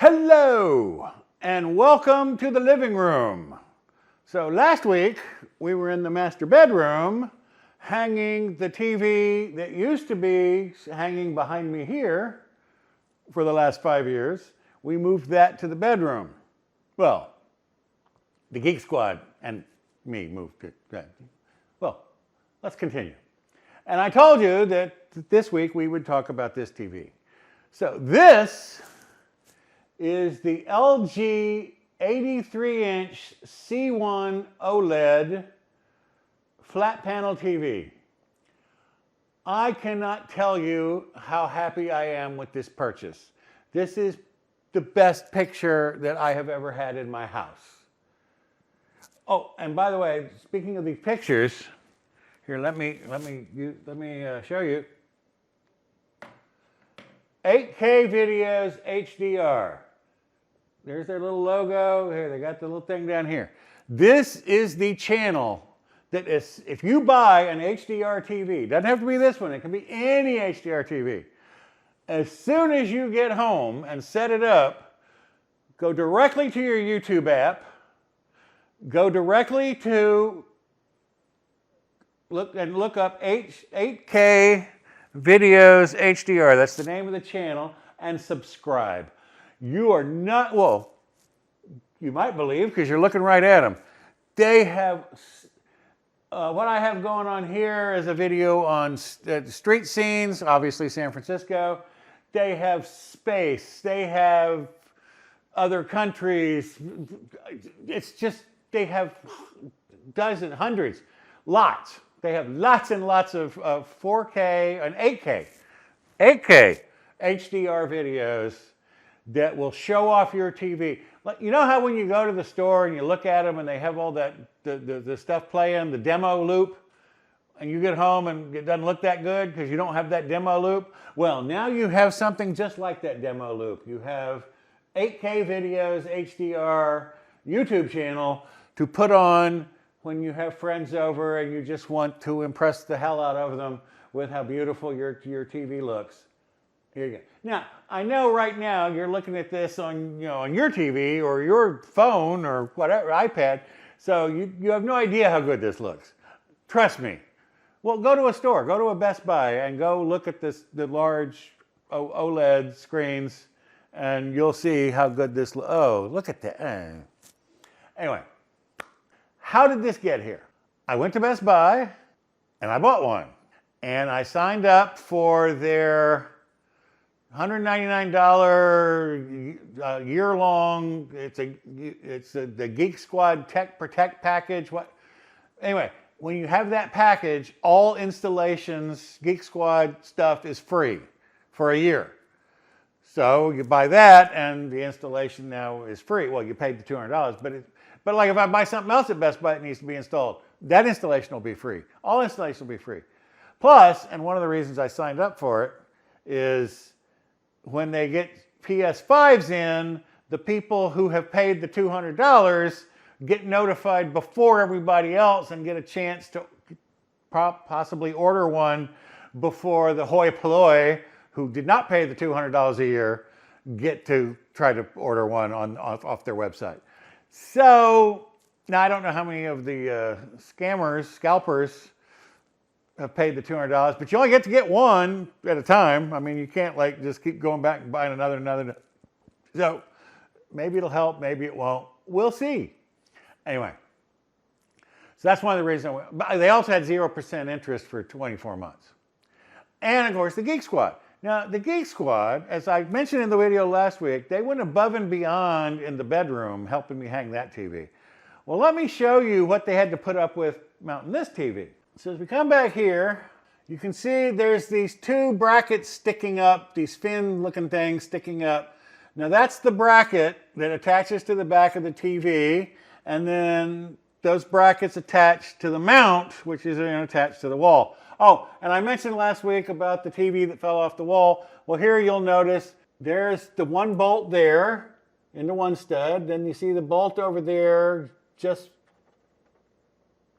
Hello and welcome to the living room. So last week we were in the master bedroom hanging the TV that used to be hanging behind me here for the last 5 years. We moved that to the bedroom. Well, the Geek Squad and me moved it. Well, let's continue. And I told you that this week we would talk about this TV. So this is the LG 83-inch C1 OLED flat panel TV. I cannot tell you how happy I am with this purchase. This is the best picture that I have ever had in my house. Oh, and by the way, speaking of these pictures, here let me show you. 8K videos HDR. There's their little logo. Here, they got the little thing down here. This is the channel that is, if you buy an HDR TV, doesn't have to be this one, it can be any HDR TV. As soon as you get home and set it up, go directly to your YouTube app, go directly to look up 8K videos HDR. That's the name of the channel, and subscribe. You are not, well, you might believe because you're looking right at them. They have, what I have going on here is a video on street scenes, obviously San Francisco. They have space, they have other countries. It's just, they have dozens, hundreds, lots. They have lots and lots of 4K and 8K HDR videos that will show off your TV. Like, you know how when you go to the store and you look at them and they have all that the stuff playing, the demo loop, and you get home and it doesn't look that good because you don't have that demo loop? Well, now you have something just like that demo loop. You have 8K videos, HDR, YouTube channel to put on when you have friends over and you just want to impress the hell out of them with how beautiful your TV looks. Here you go. Now, I know right now you're looking at this on, on your TV or your phone or whatever, iPad, so you have no idea how good this looks. Trust me. Well, go to a store, go to a Best Buy and go look at the large OLED screens and you'll see how good this looks. Oh, look at that. Anyway, how did this get here? I went to Best Buy and I bought one. And I signed up for their $199 year-long, it's the Geek Squad Tech Protect package. Anyway, when you have that package, all installations, Geek Squad stuff is free for a year. So you buy that and the installation now is free. Well, you paid the $200, but like if I buy something else at Best Buy that needs to be installed, that installation will be free. All installation will be free. Plus, and one of the reasons I signed up for it is when they get PS5s in, the people who have paid the $200 get notified before everybody else and get a chance to possibly order one before the hoi polloi who did not pay the $200 a year get to try to order one off their website. So now I don't know how many of the scalpers have paid the $200, but you only get to get one at a time. I mean, you can't like just keep going back and buying another. So maybe it'll help, maybe it won't. We'll see. Anyway, so that's one of the reasons. They also had 0% interest for 24 months. And of course, the Geek Squad. Now, the Geek Squad, as I mentioned in the video last week, they went above and beyond in the bedroom helping me hang that TV. Well, let me show you what they had to put up with mounting this TV. So as we come back here, you can see there's these two brackets sticking up, these fin-looking things sticking up. Now that's the bracket that attaches to the back of the TV, and then those brackets attach to the mount, which is attached to the wall. Oh, and I mentioned last week about the TV that fell off the wall. Well, here you'll notice there's the one bolt there into one stud. Then you see the bolt over there, just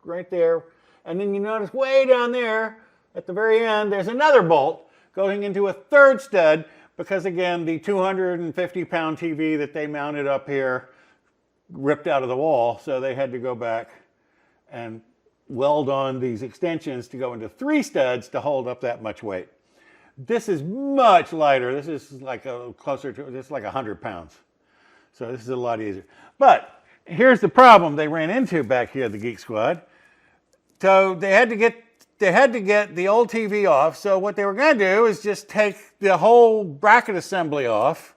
right there. And then you notice way down there at the very end, there's another bolt going into a third stud, because again, the 250-pound TV that they mounted up here ripped out of the wall, so they had to go back and weld on these extensions to go into 3 studs to hold up that much weight. This is much lighter. This is like closer to, this is like 100 pounds. So this is a lot easier. But here's the problem they ran into back here at the Geek Squad. So they had to get the old TV off. So what they were going to do is just take the whole bracket assembly off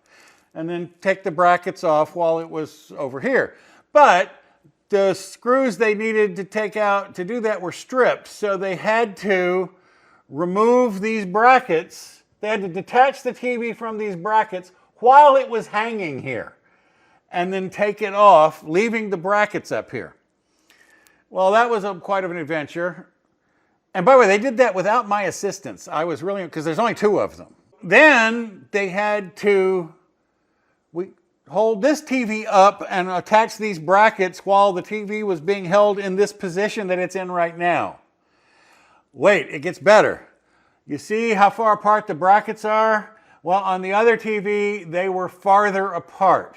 and then take the brackets off while it was over here. But the screws they needed to take out to do that were stripped. So they had to remove these brackets. They had to detach the TV from these brackets while it was hanging here, and then take it off, leaving the brackets up here. Well, that was quite of an adventure. And by the way, they did that without my assistance. I was really, because there's only 2 of them. Then they had to hold this TV up and attach these brackets while the TV was being held in this position that it's in right now. Wait, it gets better. You see how far apart the brackets are? Well, on the other TV, they were farther apart,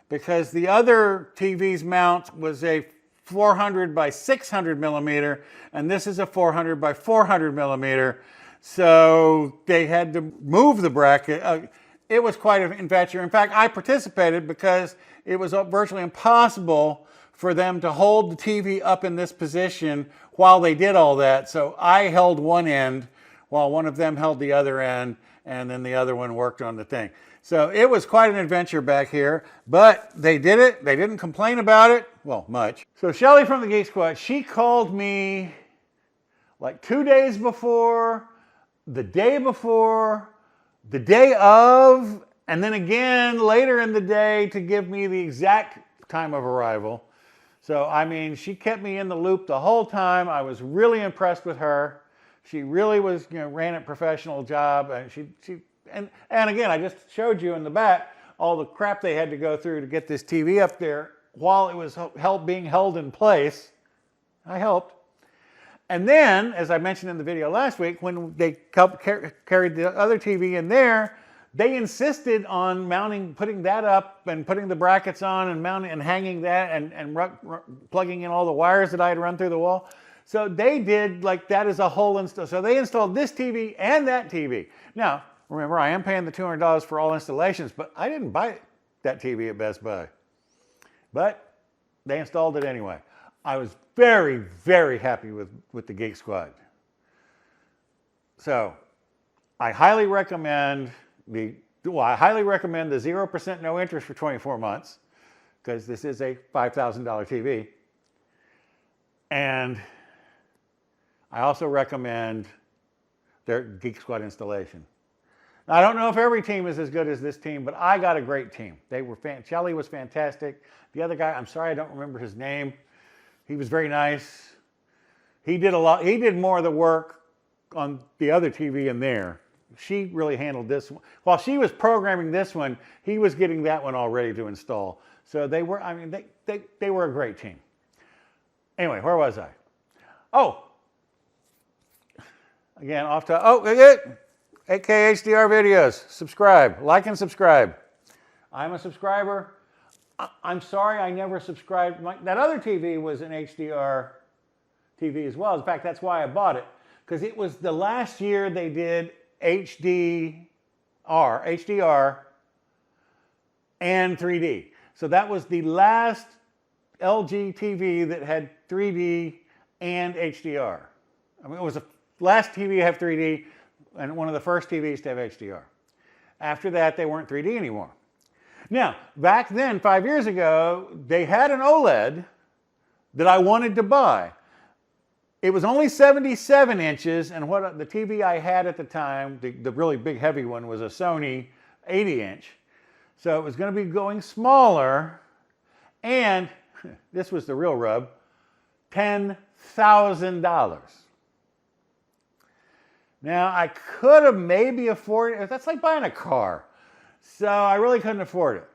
because the other TV's mount was a 400 by 600 millimeter, and this is a 400 by 400 millimeter. So they had to move the bracket. It was quite an adventure. In fact, I participated because it was virtually impossible for them to hold the TV up in this position while they did all that. So I held one end while one of them held the other end, and then the other one worked on the thing. So it was quite an adventure back here, but they did it. They didn't complain about it, well, much. So Shelley from the Geek Squad, she called me like 2 days before, the day before, the day of, and then again later in the day to give me the exact time of arrival. So, I mean, she kept me in the loop the whole time. I was really impressed with her. She really was, ran a professional job, and and again, I just showed you in the back all the crap they had to go through to get this TV up there while it was being held in place. I helped. And then, as I mentioned in the video last week, when they carried the other TV in there, they insisted on putting that up and putting the brackets on and mounting and hanging that and plugging in all the wires that I had run through the wall. So they did like that as a whole install. So they installed this TV and that TV. Now, remember, I am paying the $200 for all installations, but I didn't buy that TV at Best Buy. But they installed it anyway. I was very, very happy with the Geek Squad. So I highly recommend the 0% no interest for 24 months, because this is a $5,000 TV. And I also recommend their Geek Squad installation. Now, I don't know if every team is as good as this team, but I got a great team. They were Shelley was fantastic. The other guy, I'm sorry I don't remember his name. He was very nice. He did a lot. He did more of the work on the other TV in there. She really handled this one. While she was programming this one, he was getting that one all ready to install. So they were, I mean, they were a great team. Anyway, where was I? Oh, again, 8K HDR videos. Subscribe, like and subscribe. I'm a subscriber. I'm sorry I never subscribed. That other TV was an HDR TV as well. In fact, that's why I bought it, because it was the last year they did HDR and 3D. So that was the last LG TV that had 3D and HDR. I mean, it was the last TV to have 3D and one of the first TVs to have HDR. After that, they weren't 3D anymore. Now, back then, 5 years ago, they had an OLED that I wanted to buy. It was only 77 inches, and what the TV I had at the time, the really big heavy one, was a Sony 80-inch. So it was going to be going smaller, and this was the real rub, $10,000. Now, I could have maybe afforded it. That's like buying a car. So I really couldn't afford it.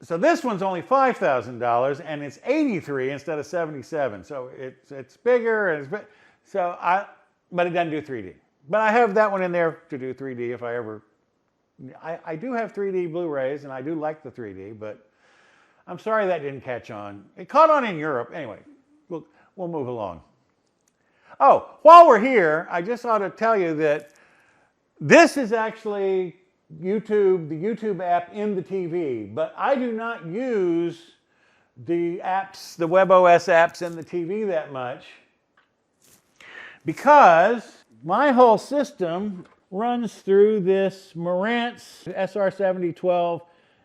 So this one's only $5,000, and it's 83 instead of 77. So it's bigger, and but it doesn't do 3D. But I have that one in there to do 3D if I ever I do have 3D Blu-rays, and I do like the 3D, but I'm sorry that didn't catch on. It caught on in Europe. Anyway, we'll move along. Oh, while we're here, I just ought to tell you that this is actually YouTube, the YouTube app in the TV, but I do not use the apps, the WebOS apps in the TV that much, because my whole system runs through this Marantz SR7012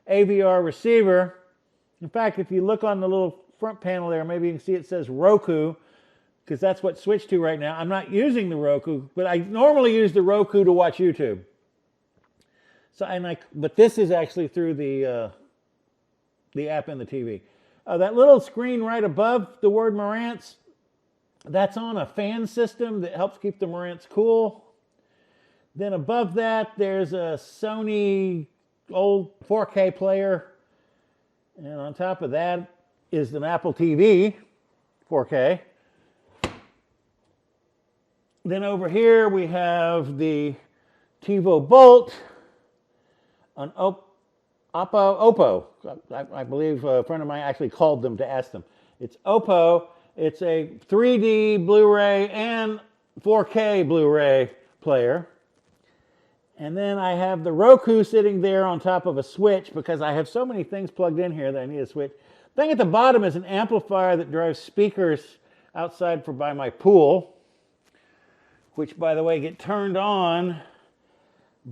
AVR receiver. In fact, if you look on the little front panel there, maybe you can see it says Roku, because that's what's switched to right now. I'm not using the Roku, but I normally use the Roku to watch YouTube. So, but this is actually through the app in the TV. That little screen right above the word Marantz, that's on a fan system that helps keep the Marantz cool. Then above that, there's a Sony old 4K player. And on top of that is an Apple TV 4K. Then over here we have the TiVo Bolt, an Oppo. I believe a friend of mine actually called them to ask them. It's Oppo. It's a 3D Blu-ray and 4K Blu-ray player. And then I have the Roku sitting there on top of a switch because I have so many things plugged in here that I need a switch. The thing at the bottom is an amplifier that drives speakers outside by my pool, which, by the way, get turned on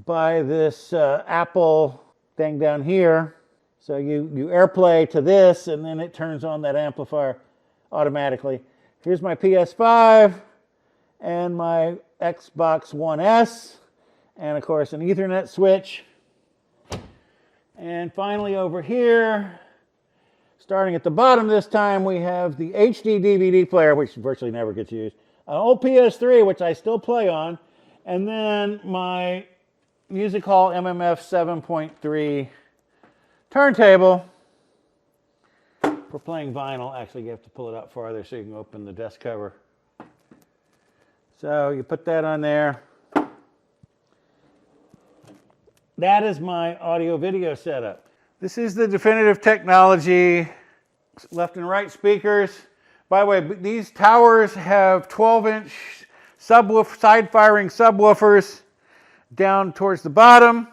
by this Apple thing down here. So you AirPlay to this, and then it turns on that amplifier automatically. Here's my PS5 and my Xbox One S, and of course an Ethernet switch. And finally over here, starting at the bottom this time, we have the HDDVD player, which virtually never gets used. An old PS3, which I still play on, and then my Music Hall MMF 7.3 turntable for playing vinyl. Actually, you have to pull it out farther so you can open the desk cover. So you put that on there. That is my audio-video setup. This is the Definitive Technology left and right speakers. By the way, these towers have 12-inch side-firing subwoofers down towards the bottom.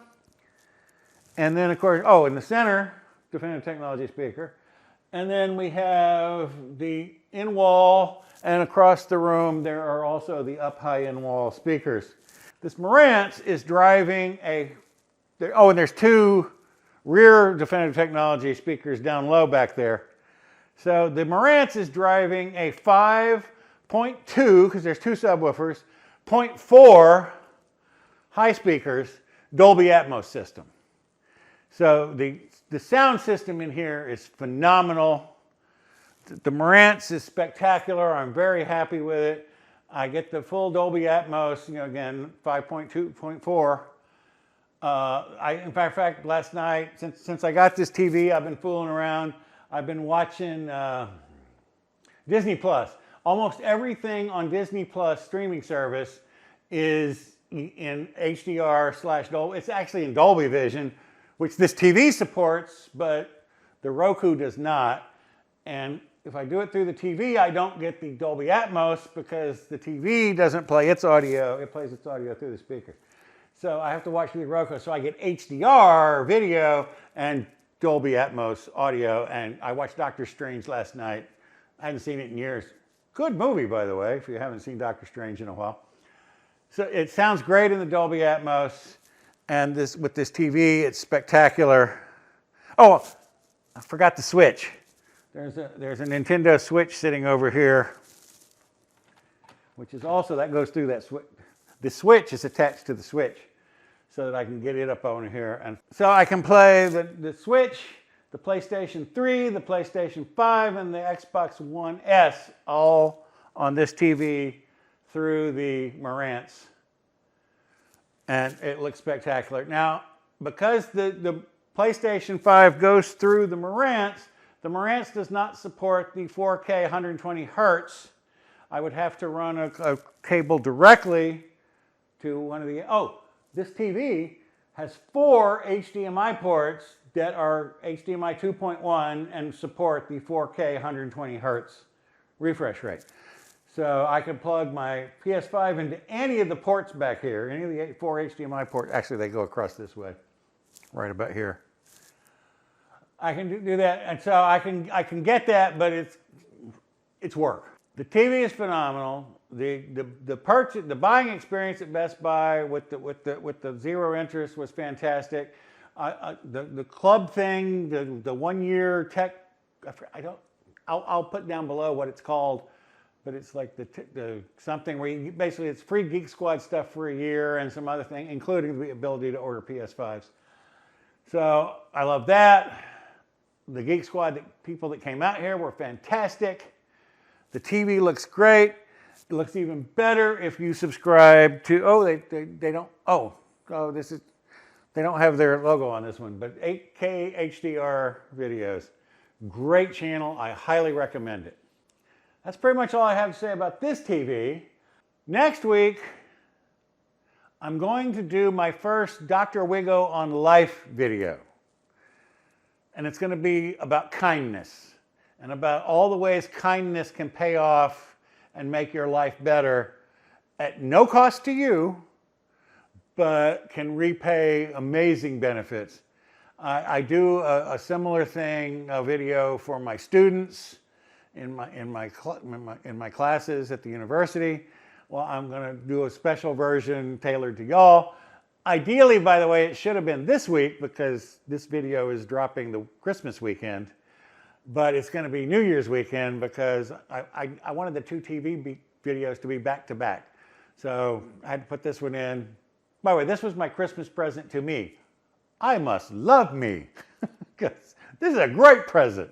And then, of course, in the center, Definitive Technology speaker. And then we have the in-wall, and across the room, there are also the up-high in-wall speakers. This Marantz is driving and there's two rear Definitive Technology speakers down low back there. So the Marantz is driving a 5.2, because there's two subwoofers, 0.4 high speakers, Dolby Atmos system. So the sound system in here is phenomenal. The Marantz is spectacular. I'm very happy with it. I get the full Dolby Atmos, again, 5.2, 0.4. In fact, last night, since I got this TV, I've been fooling around. I've been watching Disney Plus. Almost everything on Disney Plus streaming service is in HDR/Dolby. It's actually in Dolby Vision, which this TV supports, but the Roku does not. And if I do it through the TV, I don't get the Dolby Atmos because the TV doesn't play its audio. It plays its audio through the speaker. So I have to watch through the Roku. So I get HDR video and Dolby Atmos audio. And I watched Doctor Strange last night. I hadn't seen it in years. Good movie, by the way, if you haven't seen Doctor Strange in a while. So it sounds great in the Dolby Atmos. And with this TV, it's spectacular. Oh, I forgot the Switch. There's a Nintendo Switch sitting over here, which is also, that goes through that switch. The Switch is attached to the Switch so that I can get it up on here. And so I can play the Switch, the PlayStation 3, the PlayStation 5, and the Xbox One S all on this TV through the Marantz. And it looks spectacular. Now, because the PlayStation 5 goes through the Marantz does not support the 4K 120 hertz. I would have to run a cable directly to one of the... Oh, this TV has 4 HDMI ports that are HDMI 2.1 and support the 4K 120 hertz refresh rate. So I can plug my PS5 into any of the ports back here, any of the 4 HDMI ports. Actually, they go across this way, right about here. I can do that, and so I can get that, but it's work. The TV is phenomenal. The buying experience at Best Buy with the zero interest was fantastic. The club thing, the 1 year tech, I'll put down below what it's called, but it's like the something where you, basically it's free Geek Squad stuff for a year and some other thing, including the ability to order PS5s. So I love that. The Geek Squad people that came out here were fantastic. The TV looks great. It looks even better if you subscribe to, they don't have their logo on this one, but 8K HDR videos. Great channel. I highly recommend it. That's pretty much all I have to say about this TV. Next week, I'm going to do my first Dr. Wigo on Life video. And it's going to be about kindness and about all the ways kindness can pay off and make your life better at no cost to you, but can repay amazing benefits. I do a similar thing, a video for my students in my classes at the university. Well, I'm going to do a special version tailored to y'all. Ideally, by the way, it should have been this week because this video is dropping the Christmas weekend, but it's going to be New Year's weekend because I wanted the 2 TV videos to be back to back. So I had to put this one in. By the way, this was my Christmas present to me. I must love me because this is a great present.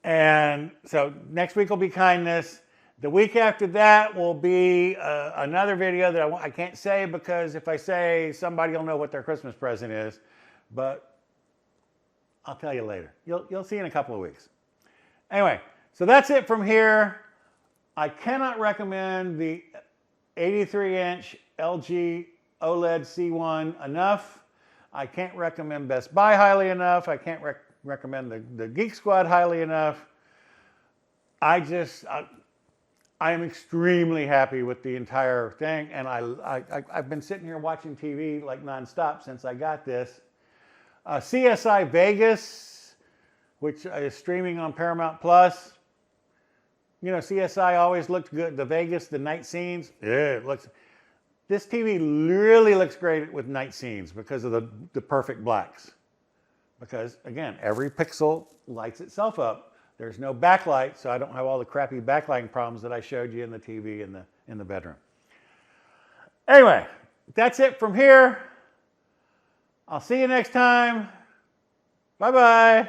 And so next week will be kindness. The week after that will be another video that I can't say because if I say, somebody will know what their Christmas present is, but I'll tell you later. You'll see in a couple of weeks. Anyway, so that's it from here. I cannot recommend the 83-inch LG OLED C1 enough. I can't recommend Best Buy highly enough. I can't recommend the Geek Squad highly enough. I am extremely happy with the entire thing, and I've been sitting here watching TV like nonstop since I got this. CSI Vegas, which is streaming on Paramount Plus. You know, CSI always looked good. The Vegas, the night scenes, yeah, it looks. This TV really looks great with night scenes because of the perfect blacks. Because again, every pixel lights itself up. There's no backlight, so I don't have all the crappy backlighting problems that I showed you in the TV in the bedroom. Anyway, that's it from here. I'll see you next time. Bye-bye.